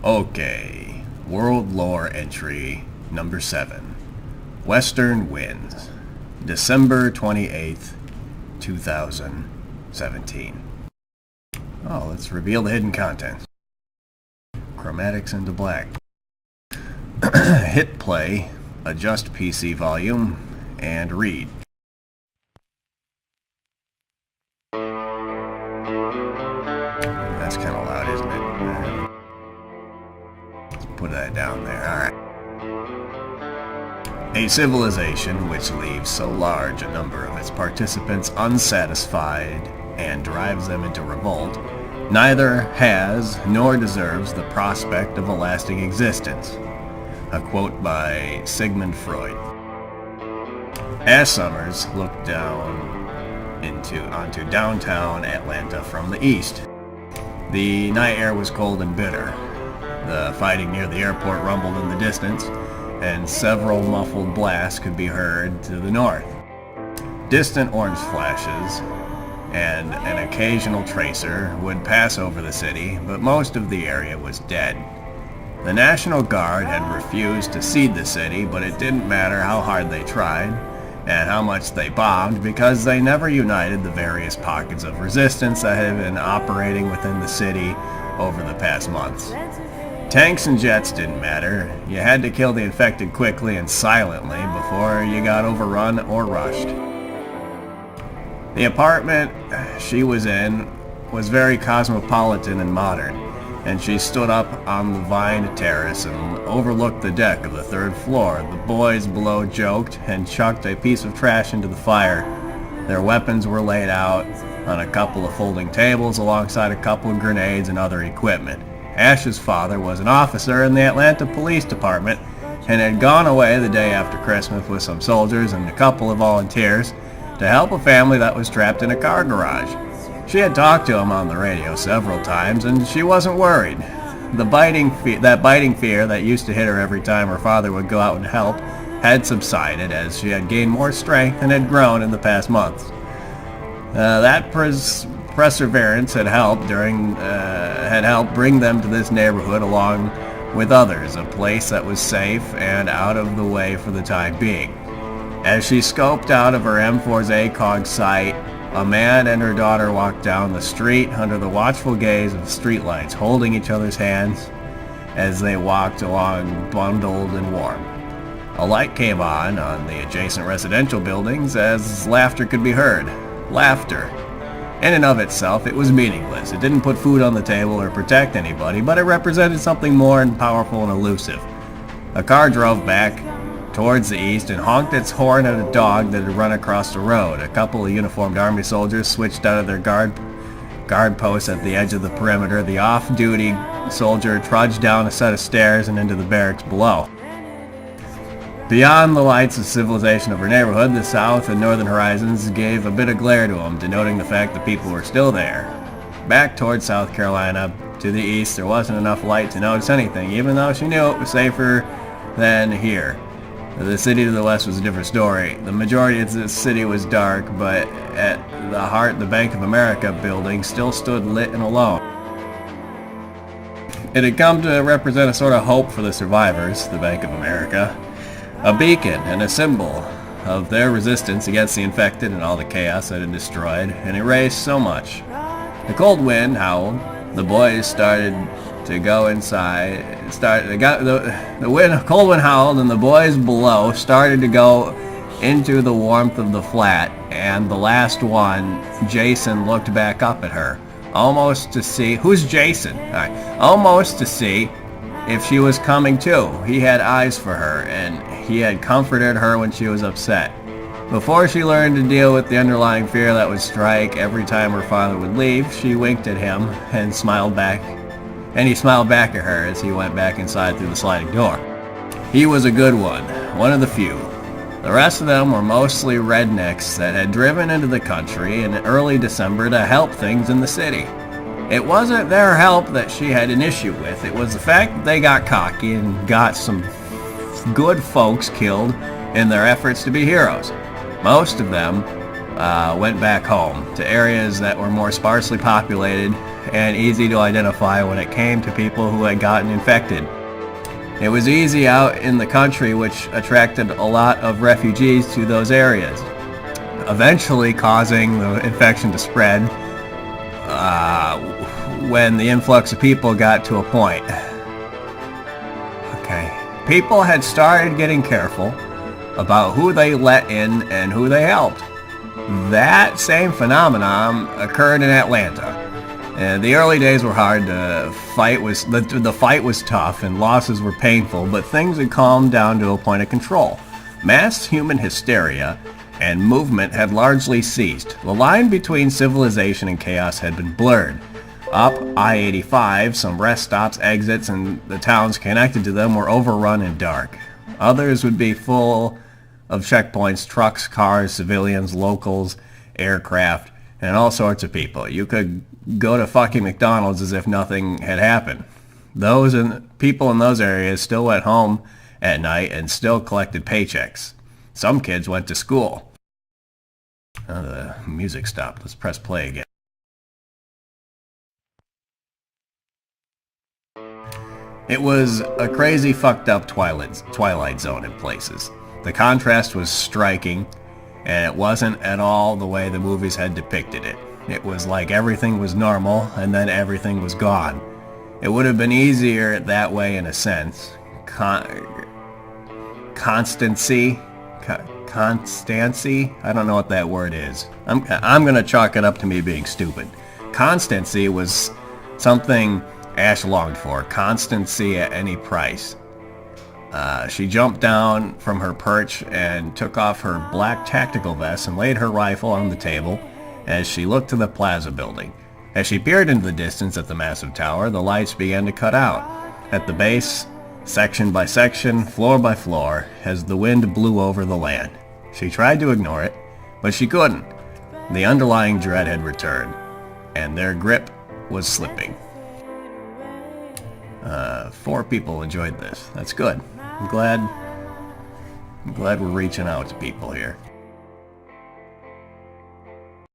Okay, World Lore entry number 7. Western Winds, December 28th, 2017. Oh, let's reveal the hidden contents. Chromatics into black. Hit play, adjust PC volume, and read. That's kind of loud, isn't it? Let's put that down there. Alright. A civilization which leaves so large a number of its participants unsatisfied and drives them into revolt, neither has nor deserves the prospect of a lasting existence. A quote by Sigmund Freud. Ash Summers looked down onto downtown Atlanta from the east. The night air was cold and bitter. The fighting near the airport rumbled in the distance, and several muffled blasts could be heard to the north. Distant orange flashes and an occasional tracer would pass over the city, but most of the area was dead. The National Guard had refused to cede the city, but it didn't matter how hard they tried and how much they bombed, because they never united the various pockets of resistance that had been operating within the city over the past months. Tanks and jets didn't matter. You had to kill the infected quickly and silently before you got overrun or rushed. The apartment she was in was very cosmopolitan and modern, and she stood up on the vined terrace and overlooked the deck of the third floor. The boys below joked and chucked a piece of trash into the fire. Their weapons were laid out on a couple of folding tables alongside a couple of grenades and other equipment. Ash's father was an officer in the Atlanta Police Department and had gone away the day after Christmas with some soldiers and a couple of volunteers to help a family that was trapped in a car garage. She had talked to him on the radio several times, and she wasn't worried. That biting fear that used to hit her every time her father would go out and help had subsided as she had gained more strength and had grown in the past months. That perseverance had helped bring them to this neighborhood along with others, a place that was safe and out of the way for the time being. As she scoped out of her M4's ACOG sight, a man and her daughter walked down the street under the watchful gaze of streetlights, holding each other's hands as they walked along bundled and warm. A light came on the adjacent residential buildings as laughter could be heard. Laughter. In and of itself, it was meaningless. It didn't put food on the table or protect anybody, but it represented something more powerful and elusive. A car drove back towards the east and honked its horn at a dog that had run across the road. A couple of uniformed army soldiers switched out of their guard posts at the edge of the perimeter. The off-duty soldier trudged down a set of stairs and into the barracks below. Beyond the lights of civilization of her neighborhood, the south and northern horizons gave a bit of glare to them, denoting the fact that people were still there. Back towards South Carolina, to the east, there wasn't enough light to notice anything, even though she knew it was safer than here. The city to the west was a different story. The majority of the city was dark, but at the heart, the Bank of America building still stood lit and alone. It had come to represent a sort of hope for the survivors, the Bank of America. A beacon and a symbol of their resistance against the infected and all the chaos that had destroyed and erased so much. The cold wind howled. The boys started to go inside. Cold wind howled, and the boys below started to go into the warmth of the flat. And the last one, Jason, looked back up at her, almost to see who's Jason. Almost to see if she was coming too. He had eyes for her, and he had comforted her when she was upset. Before she learned to deal with the underlying fear that would strike every time her father would leave, she winked at him and smiled back, and he smiled back at her as he went back inside through the sliding door. He was a good one of the few. The rest of them were mostly rednecks that had driven into the country in early December to help things in the city. It wasn't their help that she had an issue with. It was the fact that they got cocky and got some good folks killed in their efforts to be heroes. Most of them went back home to areas that were more sparsely populated and easy to identify when it came to people who had gotten infected. It was easy out in the country, which attracted a lot of refugees to those areas, eventually causing the infection to spread when the influx of people got to a point. Okay. People had started getting careful about who they let in and who they helped. That same phenomenon occurred in Atlanta. The early days were hard. The fight was tough and losses were painful, but things had calmed down to a point of control. Mass human hysteria and movement had largely ceased. The line between civilization and chaos had been blurred. Up I-85, some rest stops, exits, and the towns connected to them were overrun and dark. Others would be full of checkpoints, trucks, cars, civilians, locals, aircraft, and all sorts of people. You could go to fucking McDonald's as if nothing had happened. People in those areas still went home at night and still collected paychecks. Some kids went to school. The music stopped. Let's press play again. It was a crazy, fucked up Twilight Zone in places. The contrast was striking, and it wasn't at all the way the movies had depicted it. It was like everything was normal, and then everything was gone. It would have been easier that way in a sense. Constancy? I don't know what that word is. I'm gonna chalk it up to me being stupid. Constancy was something Ash longed for. Constancy at any price. She jumped down from her perch and took off her black tactical vest and laid her rifle on the table as she looked to the plaza building. As she peered into the distance at the massive tower, the lights began to cut out. At the base, section by section, floor by floor, as the wind blew over the land. She tried to ignore it, but she couldn't. The underlying dread had returned, and their grip was slipping. 4 people enjoyed this. That's good. I'm glad we're reaching out to people here.